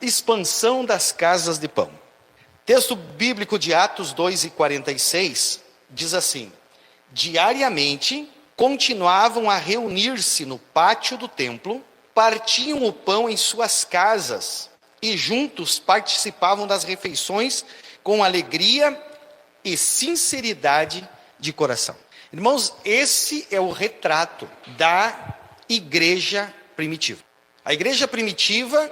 expansão das casas de pão. Texto bíblico de Atos 2:46 diz assim: diariamente continuavam a reunir-se no pátio do templo, partiam o pão em suas casas e juntos participavam das refeições com alegria e sinceridade de coração. Irmãos, esse é o retrato da igreja primitiva. A igreja primitiva,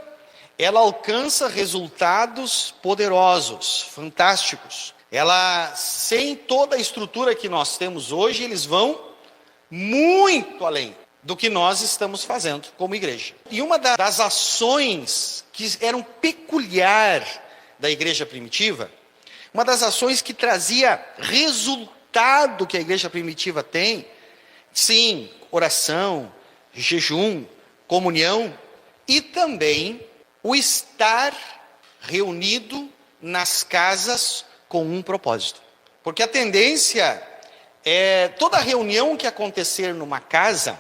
ela alcança resultados poderosos, fantásticos. Ela, sem toda a estrutura que nós temos hoje, eles vão muito além do que nós estamos fazendo como igreja. E uma das ações que eram peculiar da igreja primitiva, uma das ações que trazia resultado que a igreja primitiva tem, sim, oração, jejum, comunhão, e também o estar reunido nas casas com um propósito. Porque a tendência é toda reunião que acontecer numa casa,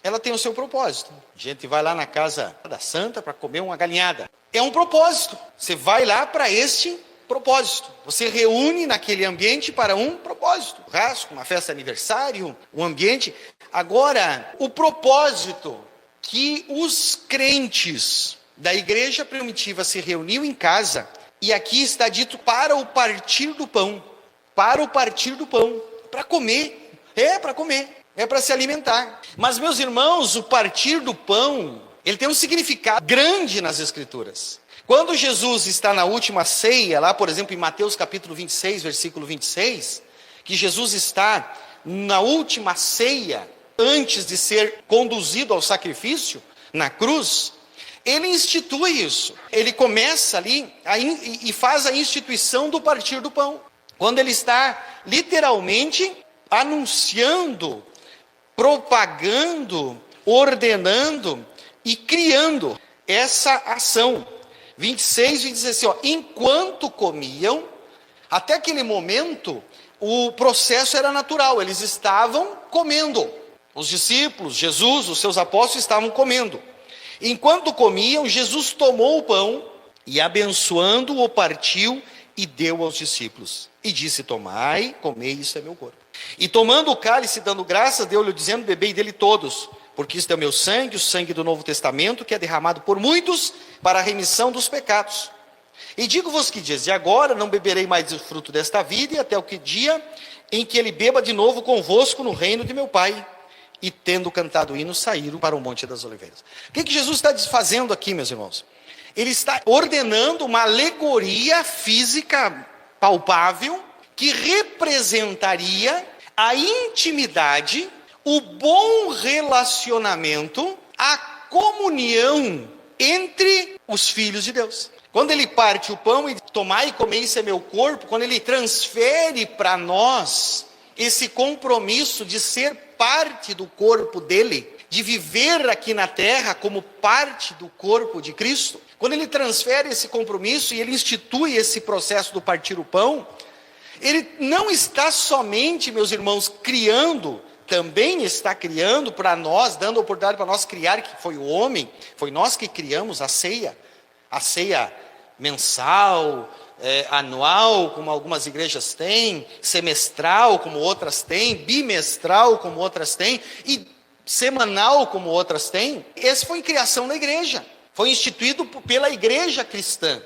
ela tem o seu propósito. A gente vai lá na casa da santa para comer uma galinhada. É um propósito. Você vai lá para este propósito. Você reúne naquele ambiente para um propósito. Um churrasco, uma festa de aniversário, um ambiente. Agora, o propósito que os crentes da igreja primitiva se reuniam em casa, e aqui está dito para o partir do pão. Para o partir do pão. Para comer. Para comer. É para se alimentar. Mas, meus irmãos, o partir do pão, ele tem um significado grande nas Escrituras. Quando Jesus está na última ceia, lá, por exemplo, em Mateus capítulo 26, versículo 26, que Jesus está na última ceia, antes de ser conduzido ao sacrifício, na cruz, ele institui isso. Ele começa ali e faz a instituição do partir do pão. Quando ele está literalmente anunciando, propagando, ordenando e criando essa ação. 26 diz assim, enquanto comiam, até aquele momento, o processo era natural, eles estavam comendo. Os discípulos, Jesus, os seus apóstolos estavam comendo. Enquanto comiam, Jesus tomou o pão e, abençoando-o, o partiu e deu aos discípulos. E disse, tomai, comei, isso é meu corpo. E tomando o cálice, dando graças, deu-lhe dizendo, bebei dele todos, porque isto é o meu sangue, o sangue do Novo Testamento, que é derramado por muitos para a remissão dos pecados. E digo-vos que desde agora não beberei mais o fruto desta vida, e até o que dia em que ele beba de novo convosco no reino de meu Pai. E tendo cantado o hino, saíram para o Monte das Oliveiras. O que Jesus está fazendo aqui, meus irmãos? Ele está ordenando uma alegoria física palpável, que representaria a intimidade, o bom relacionamento, a comunhão entre os filhos de Deus. Quando ele parte o pão e tomai e comei, isso é meu corpo, quando ele transfere para nós esse compromisso de ser parte do corpo dele, de viver aqui na terra como parte do corpo de Cristo, quando ele transfere esse compromisso e ele institui esse processo do partir o pão, ele não está somente, meus irmãos, criando, também está criando para nós, dando oportunidade para nós criar, que foi o homem, foi nós que criamos a ceia mensal, anual, como algumas igrejas têm, semestral, como outras têm, bimestral, como outras têm, e semanal, como outras têm. Essa foi a criação da igreja, foi instituído pela igreja cristã.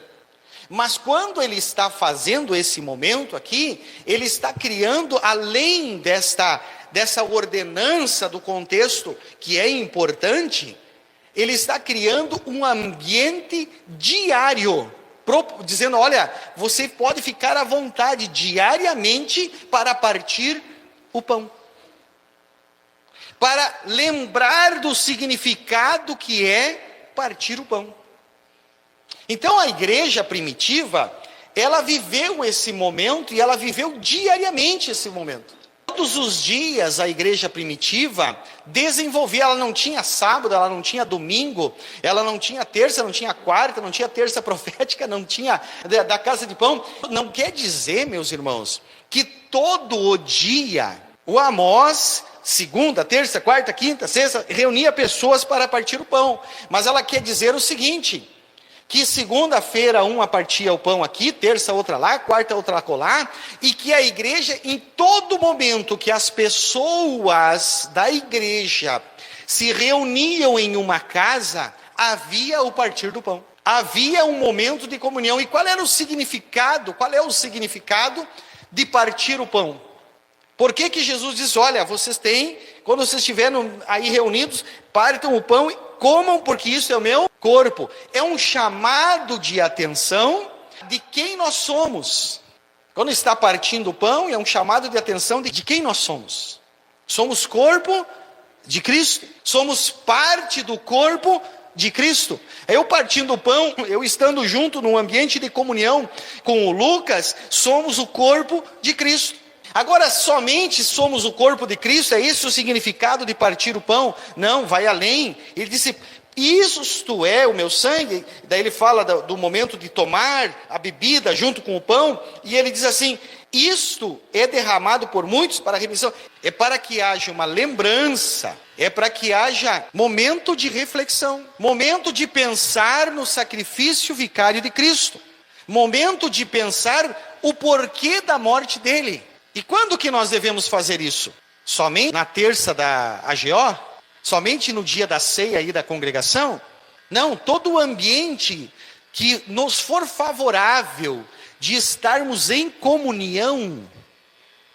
Mas quando ele está fazendo esse momento aqui, ele está criando, além dessa ordenança do contexto, que é importante, ele está criando um ambiente diário, dizendo, olha, você pode ficar à vontade diariamente para partir o pão. Para lembrar do significado que é partir o pão. Então a igreja primitiva, ela viveu esse momento e ela viveu diariamente esse momento. Todos os dias a igreja primitiva desenvolvia, ela não tinha sábado, ela não tinha domingo, ela não tinha terça, não tinha quarta, não tinha terça profética, não tinha da casa de pão. Não quer dizer, meus irmãos, que todo o dia, o Amós, segunda, terça, quarta, quinta, sexta, reunia pessoas para partir o pão. Mas ela quer dizer o seguinte, que segunda-feira uma partia o pão aqui, terça outra lá, quarta outra acolá, e que a igreja, em todo momento que as pessoas da igreja se reuniam em uma casa, havia o partir do pão. Havia um momento de comunhão. E qual era o significado? Qual é o significado de partir o pão? Por que que Jesus diz, olha, vocês têm, quando vocês estiverem aí reunidos, partam o pão e comam, porque isso é o meu corpo. É um chamado de atenção de quem nós somos. Quando está partindo o pão, é um chamado de atenção de quem nós somos. Somos corpo de Cristo. Somos parte do corpo de Cristo. Eu partindo o pão, eu estando junto num ambiente de comunhão com o Lucas, somos o corpo de Cristo. Agora, somente somos o corpo de Cristo, é esse o significado de partir o pão? Não, vai além. Ele disse, isto é o meu sangue. Daí ele fala do momento de tomar a bebida junto com o pão, e ele diz assim, isto é derramado por muitos para a remissão. É para que haja uma lembrança, é para que haja momento de reflexão, momento de pensar no sacrifício vicário de Cristo, momento de pensar o porquê da morte dele. E quando que nós devemos fazer isso? Somente na terça da AGO? Somente no dia da ceia aí da congregação? Não, todo o ambiente que nos for favorável de estarmos em comunhão,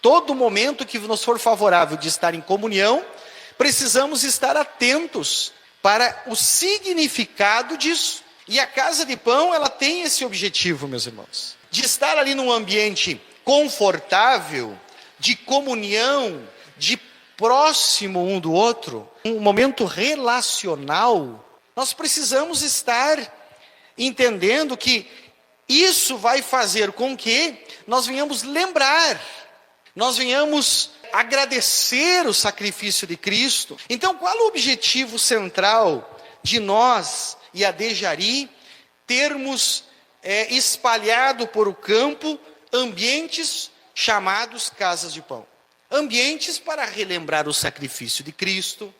todo momento que nos for favorável de estar em comunhão, precisamos estar atentos para o significado disso. E a Casa de Pão, ela tem esse objetivo, meus irmãos, de estar ali num ambiente confortável, de comunhão, de próximo um do outro, um momento relacional. Nós precisamos estar entendendo que isso vai fazer com que nós venhamos lembrar, nós venhamos agradecer o sacrifício de Cristo. Então, qual o objetivo central de nós e a Dejari termos espalhado por o campo ambientes chamados casas de pão? Ambientes para relembrar o sacrifício de Cristo,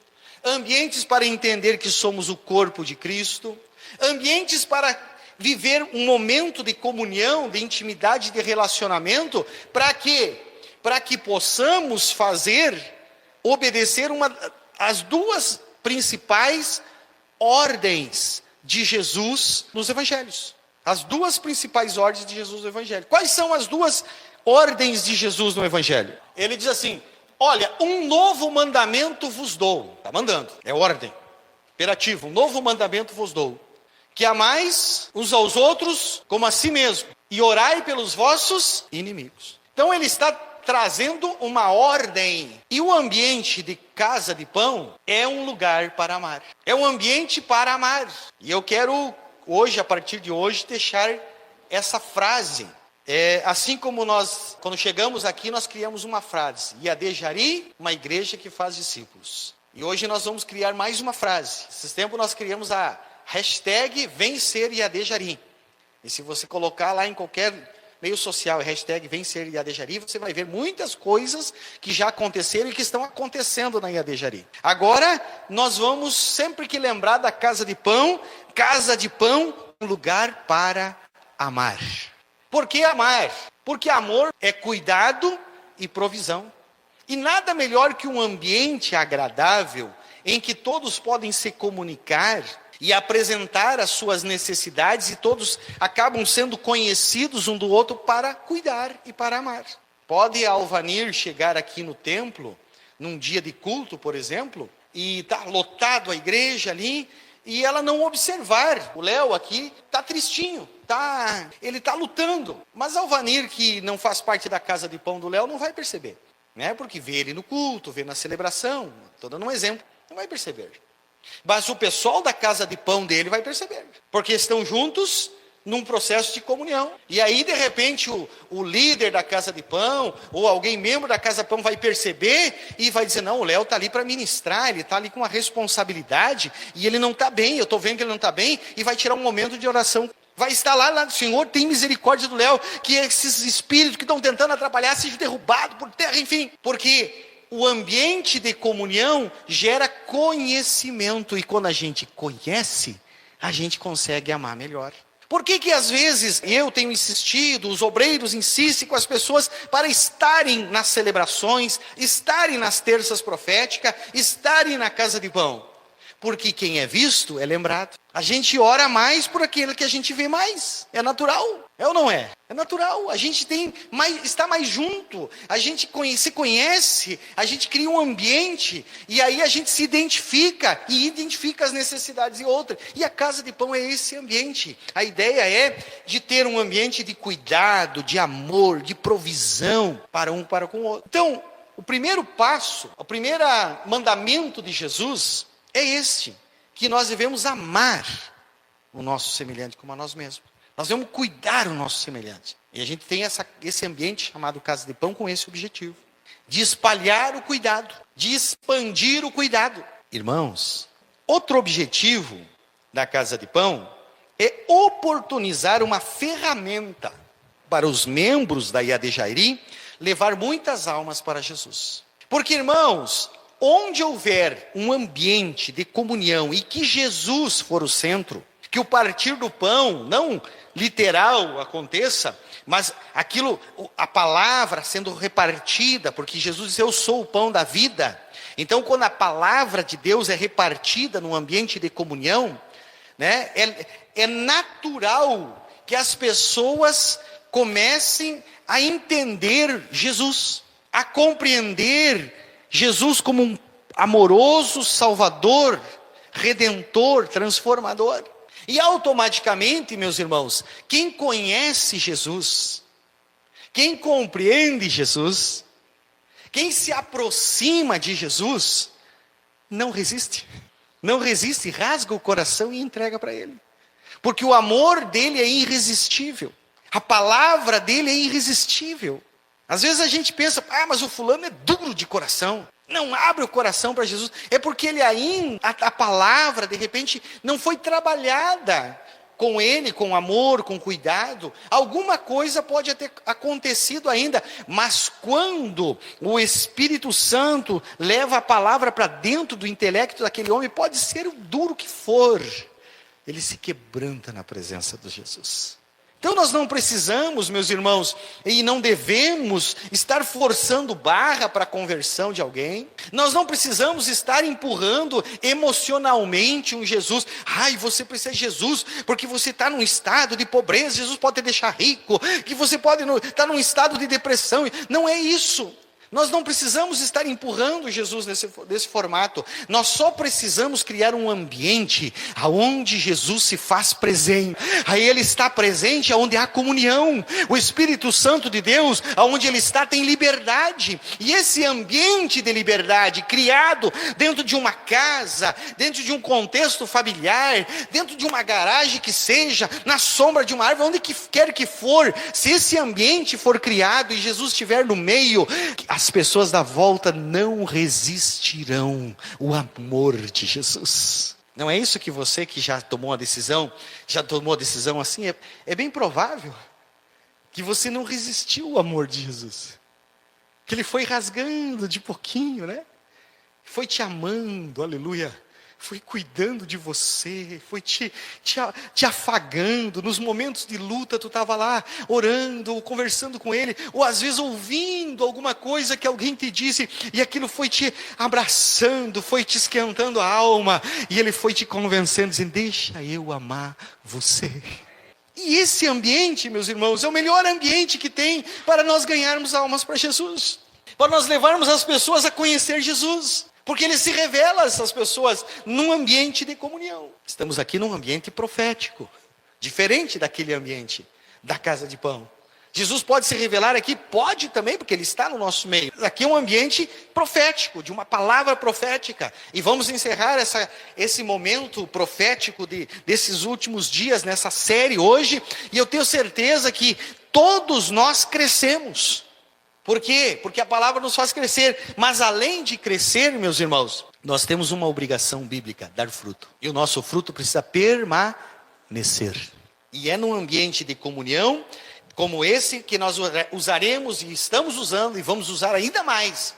ambientes para entender que somos o corpo de Cristo, ambientes para viver um momento de comunhão, de intimidade, de relacionamento, para quê? Para que possamos obedecer as duas principais ordens de Jesus nos evangelhos. As duas principais ordens de Jesus no evangelho. Quais são as duas ordens de Jesus no evangelho? Ele diz assim, olha, um novo mandamento vos dou. Está mandando, é ordem, imperativo, um novo mandamento vos dou. Que amais uns aos outros como a si mesmo, e orai pelos vossos inimigos. Então ele está trazendo uma ordem, e o ambiente de Casa de Pão é um lugar para amar, é um ambiente para amar, e eu quero hoje, a partir de hoje, deixar essa frase, assim como nós, quando chegamos aqui, nós criamos uma frase, IAD uma igreja que faz discípulos, e hoje nós vamos criar mais uma frase. Esses tempos nós criamos a hashtag vencer IAD, e se você colocar lá em qualquer meio social, hashtag vencer IAD, você vai ver muitas coisas que já aconteceram e que estão acontecendo na IAD. Agora, nós vamos sempre que lembrar da Casa de Pão, um lugar para amar. Por que amar? Porque amor é cuidado e provisão. E nada melhor que um ambiente agradável, em que todos podem se comunicar e apresentar as suas necessidades, e todos acabam sendo conhecidos um do outro para cuidar e para amar. Pode a Alvanir chegar aqui no templo, num dia de culto, por exemplo, e está lotado a igreja ali, e ela não observar. O Léo aqui está tristinho, ele está lutando. Mas Alvanir, que não faz parte da Casa de Pão do Léo, não vai perceber, né? Porque vê ele no culto, vê na celebração, estou dando um exemplo, não vai perceber. Mas o pessoal da Casa de Pão dele vai perceber, porque estão juntos num processo de comunhão. E aí, de repente, o líder da Casa de Pão, ou alguém membro da Casa de Pão vai perceber e vai dizer, não, o Léo está ali para ministrar, ele está ali com uma responsabilidade, e ele não está bem, eu estou vendo que ele não está bem, e vai tirar um momento de oração. Vai estar lá, Senhor, tem misericórdia do Léo, que esses espíritos que estão tentando atrapalhar sejam derrubados por terra, enfim, porque o ambiente de comunhão gera conhecimento, e quando a gente conhece, a gente consegue amar melhor. Por que que às vezes eu tenho insistido, os obreiros insistem com as pessoas para estarem nas celebrações, estarem nas terças proféticas, estarem na casa de pão? Porque quem é visto é lembrado. A gente ora mais por aquele que a gente vê mais. É natural. É ou não é? É natural. A gente está mais junto. A gente se conhece. A gente cria um ambiente. E aí a gente se identifica. E identifica as necessidades de outra. E a casa de pão é esse ambiente. A ideia é de ter um ambiente de cuidado, de amor, de provisão para um para com o outro. Então, o primeiro passo, o primeiro mandamento de Jesus é este, que nós devemos amar o nosso semelhante como a nós mesmos. Nós devemos cuidar do nosso semelhante. E a gente tem esse ambiente chamado Casa de Pão com esse objetivo. De espalhar o cuidado, de expandir o cuidado. Irmãos, outro objetivo da Casa de Pão é oportunizar uma ferramenta para os membros da IAD Jairi levar muitas almas para Jesus. Porque, irmãos, onde houver um ambiente de comunhão e que Jesus for o centro, que o partir do pão, não literal aconteça, mas aquilo, a palavra sendo repartida, porque Jesus diz, eu sou o pão da vida. Então, quando a palavra de Deus é repartida num ambiente de comunhão, né, é natural que as pessoas comecem a entender Jesus, a compreender Jesus como um amoroso Salvador, Redentor, Transformador. E automaticamente, meus irmãos, quem conhece Jesus, quem compreende Jesus, quem se aproxima de Jesus, não resiste. Não resiste, rasga o coração e entrega para Ele. Porque o amor dele é irresistível. A palavra dele é irresistível. Às vezes a gente pensa, mas o fulano é duro de coração, não abre o coração para Jesus. É porque ele ainda, a palavra de repente não foi trabalhada com ele, com amor, com cuidado. Alguma coisa pode ter acontecido ainda, mas quando o Espírito Santo leva a palavra para dentro do intelecto daquele homem, pode ser o duro que for, ele se quebranta na presença de Jesus. Então nós não precisamos, meus irmãos, e não devemos estar forçando barra para a conversão de alguém. Nós não precisamos estar empurrando emocionalmente um Jesus. Você precisa de Jesus, porque você está num estado de pobreza, Jesus pode te deixar rico, que você pode estar num estado de depressão. Não é isso. Nós não precisamos estar empurrando Jesus nesse formato. Nós só precisamos criar um ambiente onde Jesus se faz presente. Aí Ele está presente onde há comunhão. O Espírito Santo de Deus, onde Ele está, tem liberdade. E esse ambiente de liberdade, criado dentro de uma casa, dentro de um contexto familiar, dentro de uma garagem que seja, na sombra de uma árvore, onde quer que for, se esse ambiente for criado e Jesus estiver no meio, as pessoas da volta não resistirão o amor de Jesus. Não é isso que você que já tomou a decisão assim, é bem provável que você não resistiu ao amor de Jesus. Que Ele foi rasgando de pouquinho, né? Foi te amando, aleluia. Foi cuidando de você, foi te afagando. Nos momentos de luta, tu estava lá orando, ou conversando com Ele, ou às vezes ouvindo alguma coisa que alguém te disse, e aquilo foi te abraçando, foi te esquentando a alma, e Ele foi te convencendo, dizendo, deixa eu amar você. E esse ambiente, meus irmãos, é o melhor ambiente que tem para nós ganharmos almas para Jesus, para nós levarmos as pessoas a conhecer Jesus. Porque Ele se revela a essas pessoas num ambiente de comunhão. Estamos aqui num ambiente profético, diferente daquele ambiente da casa de pão. Jesus pode se revelar aqui? Pode também, porque Ele está no nosso meio. Aqui é um ambiente profético, de uma palavra profética. E vamos encerrar esse momento profético desses últimos dias, nessa série hoje. E eu tenho certeza que todos nós crescemos. Por quê? Porque a palavra nos faz crescer. Mas além de crescer, meus irmãos, nós temos uma obrigação bíblica, dar fruto. E o nosso fruto precisa permanecer. E é num ambiente de comunhão, como esse, que nós usaremos e estamos usando, e vamos usar ainda mais,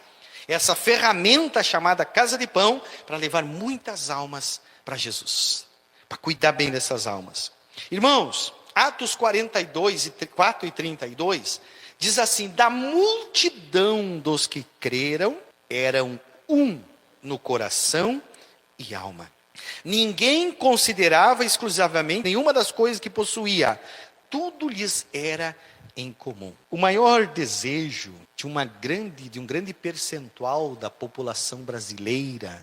essa ferramenta chamada Casa de Pão, para levar muitas almas para Jesus. Para cuidar bem dessas almas. Irmãos, Atos 42, 4 e 32, diz assim: da multidão dos que creram, eram um no coração e alma. Ninguém considerava exclusivamente nenhuma das coisas que possuía. Tudo lhes era em comum. O maior desejo de um grande percentual da população brasileira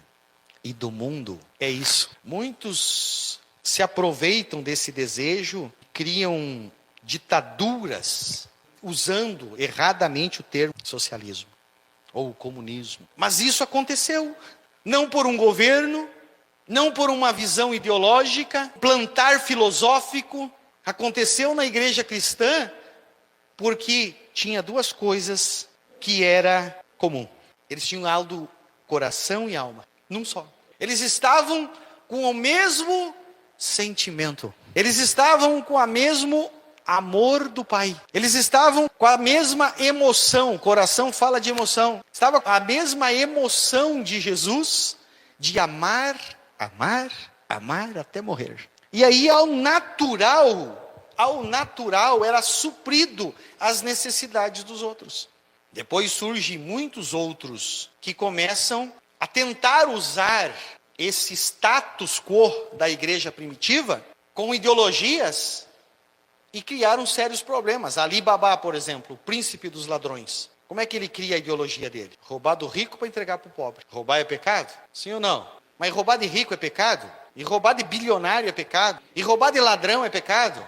e do mundo é isso. Muitos se aproveitam desse desejo, criam ditaduras, usando erradamente o termo socialismo ou comunismo. Mas isso aconteceu, não por um governo, não por uma visão ideológica, plantar filosófico. Aconteceu na igreja cristã porque tinha duas coisas que era comum. Eles tinham algo do coração e alma, num só. Eles estavam com o mesmo sentimento. Eles estavam com o mesmo amor do Pai. Eles estavam com a mesma emoção. Coração fala de emoção. Estava com a mesma emoção de Jesus, de amar, amar, amar até morrer. E aí ao natural era suprido as necessidades dos outros. Depois surgem muitos outros que começam a tentar usar esse status quo da igreja primitiva com ideologias e criaram sérios problemas. Ali Babá, por exemplo, o príncipe dos ladrões. Como é que ele cria a ideologia dele? Roubar do rico para entregar para o pobre. Roubar é pecado? Sim ou não? Mas roubar de rico é pecado? E roubar de bilionário é pecado? E roubar de ladrão é pecado?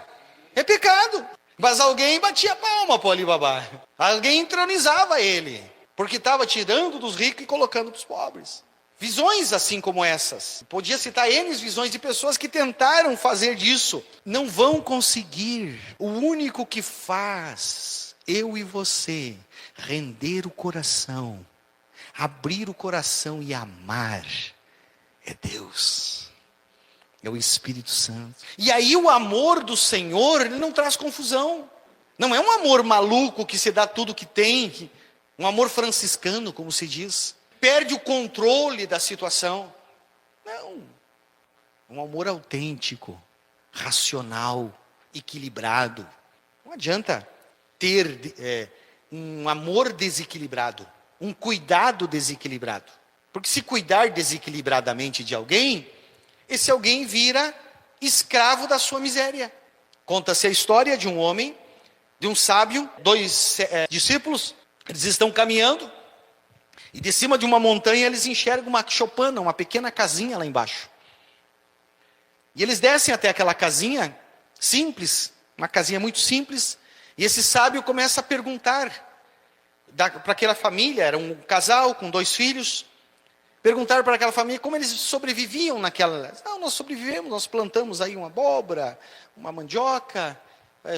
É pecado. Mas alguém batia palma para o Alibaba. Alguém entronizava ele. Porque estava tirando dos ricos e colocando para os pobres. Visões assim como essas. Podia citar N visões de pessoas que tentaram fazer disso. Não vão conseguir. O único que faz eu e você render o coração, abrir o coração e amar é Deus. É o Espírito Santo. E aí o amor do Senhor, ele não traz confusão. Não é um amor maluco que se dá tudo que tem. Um amor franciscano, como se diz. Perde o controle da situação. Não. Um amor autêntico, racional, equilibrado. Não adianta ter um amor desequilibrado. Um cuidado desequilibrado. Porque se cuidar desequilibradamente de alguém, esse alguém vira escravo da sua miséria. Conta-se a história de um homem, de um sábio, dois discípulos, eles estão caminhando, e de cima de uma montanha eles enxergam uma choupana, uma pequena casinha lá embaixo. E eles descem até aquela casinha simples, uma casinha muito simples, e esse sábio começa a perguntar para aquela família, era um casal com 2 filhos, perguntaram para aquela família como eles sobreviviam naquela. Não, nós sobrevivemos, nós plantamos aí uma abóbora, uma mandioca,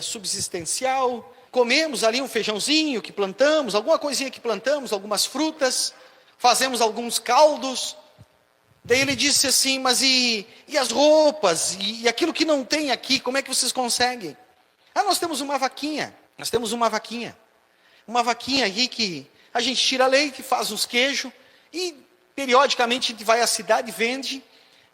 subsistencial. Comemos ali um feijãozinho que plantamos, alguma coisinha que plantamos, algumas frutas. Fazemos alguns caldos. Daí ele disse assim, mas e as roupas? E aquilo que não tem aqui, como é que vocês conseguem? Nós temos uma vaquinha. Nós temos uma vaquinha. Uma vaquinha aí que a gente tira leite, faz uns queijos e periodicamente a gente vai à cidade, vende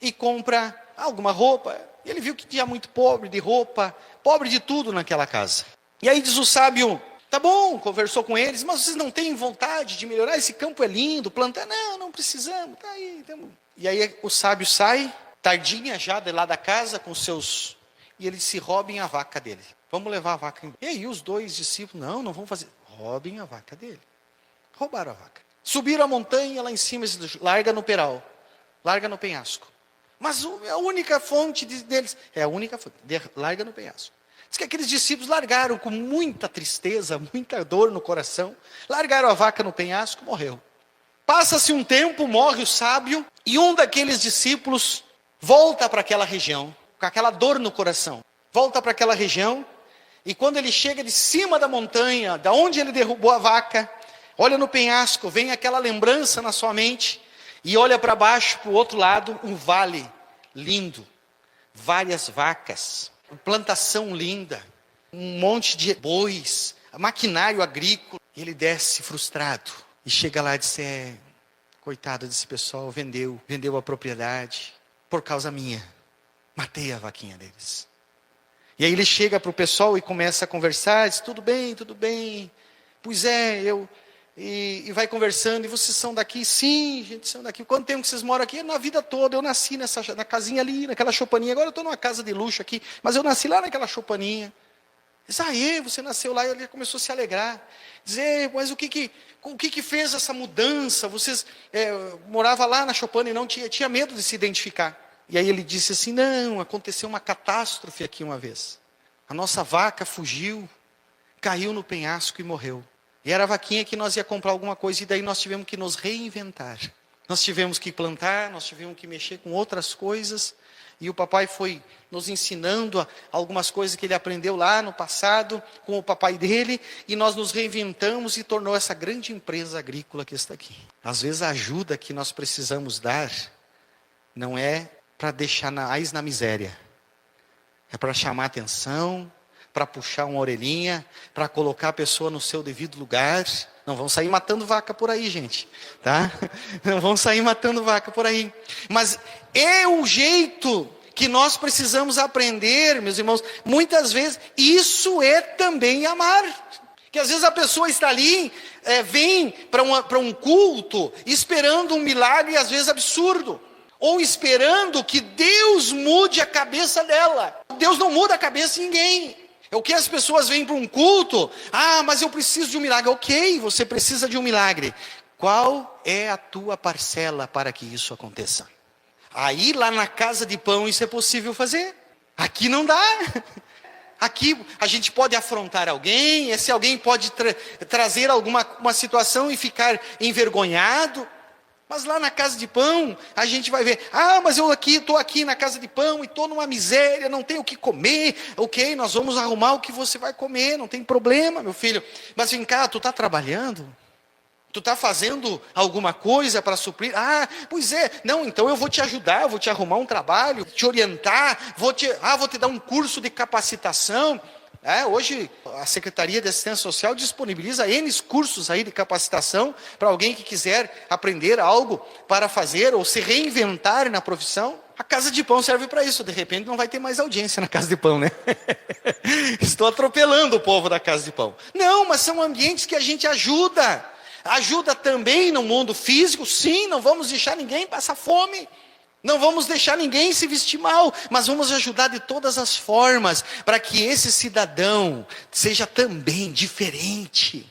e compra alguma roupa. E ele viu que tinha muito pobre de roupa, pobre de tudo naquela casa. E aí diz o sábio, tá bom, conversou com eles, mas vocês não têm vontade de melhorar? Esse campo é lindo, plantar? Não precisamos, tá aí. Tamo. E aí o sábio sai, tardinha já de lá da casa, com seus... E eles se roubem a vaca dele. Vamos levar a vaca. E aí os 2 discípulos, não vão fazer. Roubem a vaca dele. Roubaram a vaca. Subiram a montanha, lá em cima, larga no peral, larga no penhasco. Mas a única fonte deles, a única fonte, larga no penhasco. Diz que aqueles discípulos largaram com muita tristeza, muita dor no coração, largaram a vaca no penhasco, morreu. Passa-se um tempo, morre o sábio, e um daqueles discípulos volta para aquela região, com aquela dor no coração. Volta para aquela região, e quando ele chega de cima da montanha, da onde ele derrubou a vaca, olha no penhasco, vem aquela lembrança na sua mente, e olha para baixo, para o outro lado, um vale lindo, várias vacas, plantação linda, um monte de bois, maquinário agrícola. E ele desce frustrado, e chega lá e diz, coitado desse pessoal, vendeu a propriedade, por causa minha, matei a vaquinha deles. E aí ele chega para o pessoal e começa a conversar, diz, tudo bem, tudo bem. Pois é, e vai conversando, e vocês são daqui? Sim, gente, são daqui. Quanto tempo que vocês moram aqui? Na vida toda, eu nasci na casinha ali, naquela choupaninha, agora eu estou numa casa de luxo aqui, mas eu nasci lá naquela choupaninha. Diz, você nasceu lá, e ele começou a se alegrar. Dizer, mas o que fez essa mudança? Vocês moravam lá na choupana e não tinha medo de se identificar. E aí ele disse assim, não, aconteceu uma catástrofe aqui uma vez. A nossa vaca fugiu, caiu no penhasco e morreu. E era a vaquinha que nós ia comprar alguma coisa, e daí nós tivemos que nos reinventar. Nós tivemos que plantar, nós tivemos que mexer com outras coisas. E o papai foi nos ensinando algumas coisas que ele aprendeu lá no passado, com o papai dele, e nós nos reinventamos e tornou essa grande empresa agrícola que está aqui. Às vezes a ajuda que nós precisamos dar, não é para deixar na miséria. É para chamar atenção, para puxar uma orelhinha, para colocar a pessoa no seu devido lugar. Não vão sair matando vaca por aí, gente, tá? Não vão sair matando vaca por aí. Mas é o jeito que nós precisamos aprender, meus irmãos. Muitas vezes, isso é também amar. Que às vezes a pessoa está ali, vem para um culto, esperando um milagre, às vezes absurdo. Ou esperando que Deus mude a cabeça dela. Deus não muda a cabeça de ninguém. É o que as pessoas vêm para um culto. Mas eu preciso de um milagre. Ok, você precisa de um milagre. Qual é a tua parcela para que isso aconteça? Aí lá na casa de pão isso é possível fazer. Aqui não dá. Aqui a gente pode afrontar alguém. Esse alguém pode trazer uma situação e ficar envergonhado. Mas lá na casa de pão, a gente vai ver, mas eu estou aqui na casa de pão e estou numa miséria, não tenho o que comer. Ok, nós vamos arrumar o que você vai comer, não tem problema, meu filho. Mas vem cá, tu está trabalhando? Tu está fazendo alguma coisa para suprir? Pois é, não, então eu vou te ajudar, vou te arrumar um trabalho, te orientar, vou te dar um curso de capacitação. Hoje a Secretaria de Assistência Social disponibiliza N cursos aí de capacitação para alguém que quiser aprender algo para fazer ou se reinventar na profissão. A casa de pão serve para isso. De repente não vai ter mais audiência na casa de pão, né? Estou atropelando o povo da casa de pão. Não, mas são ambientes que a gente ajuda. Ajuda também no mundo físico, sim, não vamos deixar ninguém passar fome. Não vamos deixar ninguém se vestir mal, mas vamos ajudar de todas as formas, para que esse cidadão seja também diferente,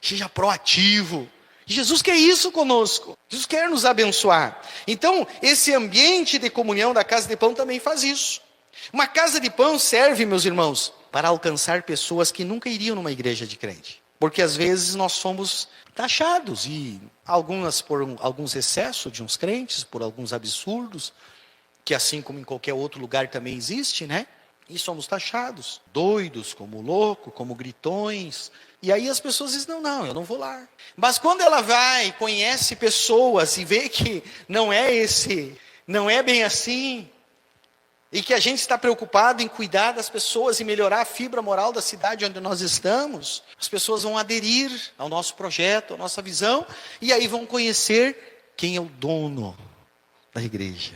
seja proativo. Jesus quer isso conosco, Jesus quer nos abençoar. Então, esse ambiente de comunhão da casa de pão também faz isso. Uma casa de pão serve, meus irmãos, para alcançar pessoas que nunca iriam numa igreja de crente. Porque às vezes nós somos taxados, e algumas por alguns excessos de uns crentes, por alguns absurdos, que assim como em qualquer outro lugar também existe, né? E somos taxados, doidos, como louco, como gritões. E aí as pessoas dizem, não, eu não vou lá. Mas quando ela vai, conhece pessoas e vê que não é bem assim, e que a gente está preocupado em cuidar das pessoas e melhorar a fibra moral da cidade onde nós estamos, as pessoas vão aderir ao nosso projeto, à nossa visão, e aí vão conhecer quem é o dono da igreja,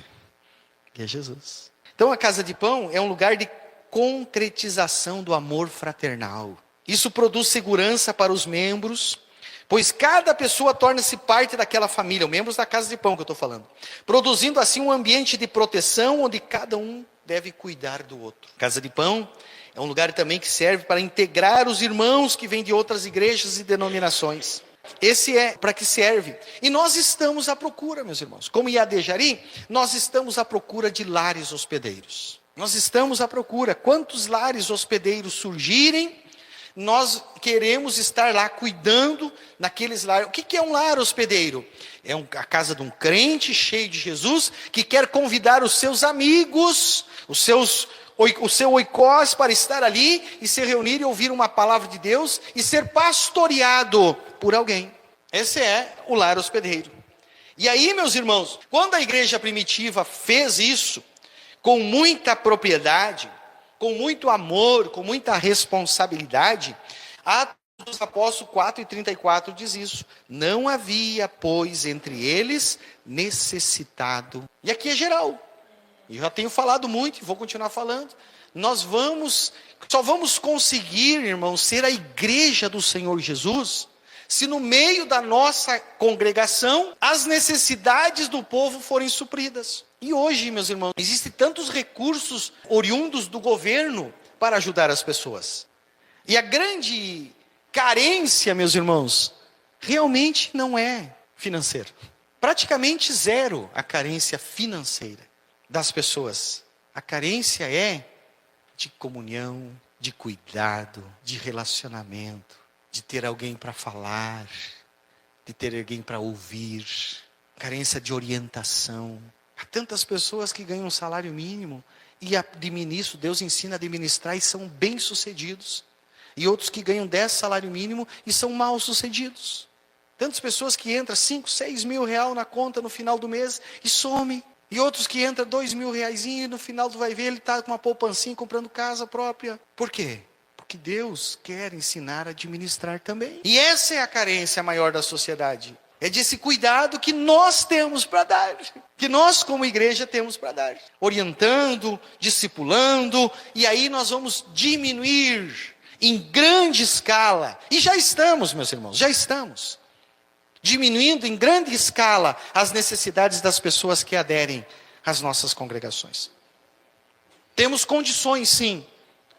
que é Jesus. Então a casa de pão é um lugar de concretização do amor fraternal. Isso produz segurança para os membros, pois cada pessoa torna-se parte daquela família, os membros da casa de pão que eu estou falando, produzindo assim um ambiente de proteção, onde cada um deve cuidar do outro. Casa de pão é um lugar também que serve para integrar os irmãos que vêm de outras igrejas e denominações. Esse é para que serve. E nós estamos à procura, meus irmãos. Como IAD Jari, nós estamos à procura de lares hospedeiros. Nós estamos à procura. Quantos lares hospedeiros surgirem, nós queremos estar lá cuidando naqueles lares. O que é um lar hospedeiro? É a casa de um crente cheio de Jesus, que quer convidar os seus amigos, o seu oikós, para estar ali e se reunir e ouvir uma palavra de Deus e ser pastoreado por alguém. Esse é o lar hospedeiro. E aí, meus irmãos, quando a igreja primitiva fez isso, com muita propriedade, com muito amor, com muita responsabilidade, Atos dos Apóstolos 4:34 diz isso. Não havia, pois, entre eles necessitado. E aqui é geral. Eu já tenho falado muito e vou continuar falando. só vamos conseguir, irmãos, ser a igreja do Senhor Jesus, se no meio da nossa congregação, as necessidades do povo forem supridas. E hoje, meus irmãos, existem tantos recursos oriundos do governo para ajudar as pessoas. E a grande carência, meus irmãos, realmente não é financeira. Praticamente zero a carência financeira das pessoas. A carência é de comunhão, de cuidado, de relacionamento, de ter alguém para falar, de ter alguém para ouvir. Carência de orientação. Há tantas pessoas que ganham um salário mínimo e administram, Deus ensina a administrar e são bem-sucedidos. E outros que ganham 10 salário mínimo e são mal-sucedidos. Tantas pessoas que entram 5, 6 mil reais na conta no final do mês e somem. E outros que entram 2 mil reais e no final tu vai ver ele está com uma poupancinha comprando casa própria. Por quê? Porque Deus quer ensinar a administrar também. E essa é a carência maior da sociedade. É desse cuidado que nós temos para dar. Que nós como igreja temos para dar. Orientando, discipulando. E aí nós vamos diminuir em grande escala. E já estamos, meus irmãos, já estamos. Diminuindo em grande escala as necessidades das pessoas que aderem às nossas congregações. Temos condições, sim,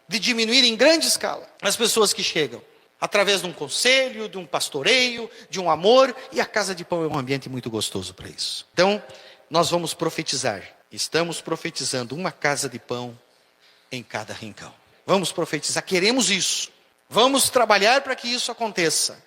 de diminuir em grande escala as pessoas que chegam. Através de um conselho, de um pastoreio, de um amor. E a Casa de Pão é um ambiente muito gostoso para isso. Então, nós vamos profetizar. Estamos profetizando uma Casa de Pão em cada rincão. Vamos profetizar, queremos isso. Vamos trabalhar para que isso aconteça.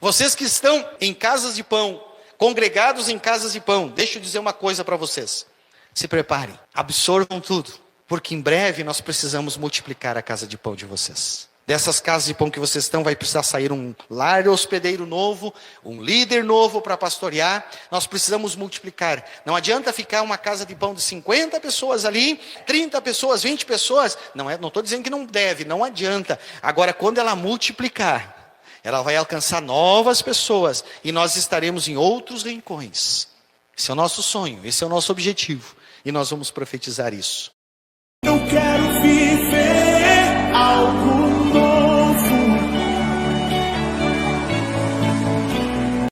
Vocês que estão em casas de pão, congregados em casas de pão, deixa eu dizer uma coisa para vocês. Se preparem, absorvam tudo, porque em breve nós precisamos multiplicar a casa de pão de vocês. Dessas casas de pão que vocês estão, vai precisar sair um lar hospedeiro novo, um líder novo para pastorear. Nós precisamos multiplicar. Não adianta ficar uma casa de pão de 50 pessoas ali, 30 pessoas, 20 pessoas. Não estou dizendo que não deve, não adianta. Agora, quando ela multiplicar, ela vai alcançar novas pessoas e nós estaremos em outros rincões. Esse é o nosso sonho, esse é o nosso objetivo. E nós vamos profetizar isso. Eu quero viver algo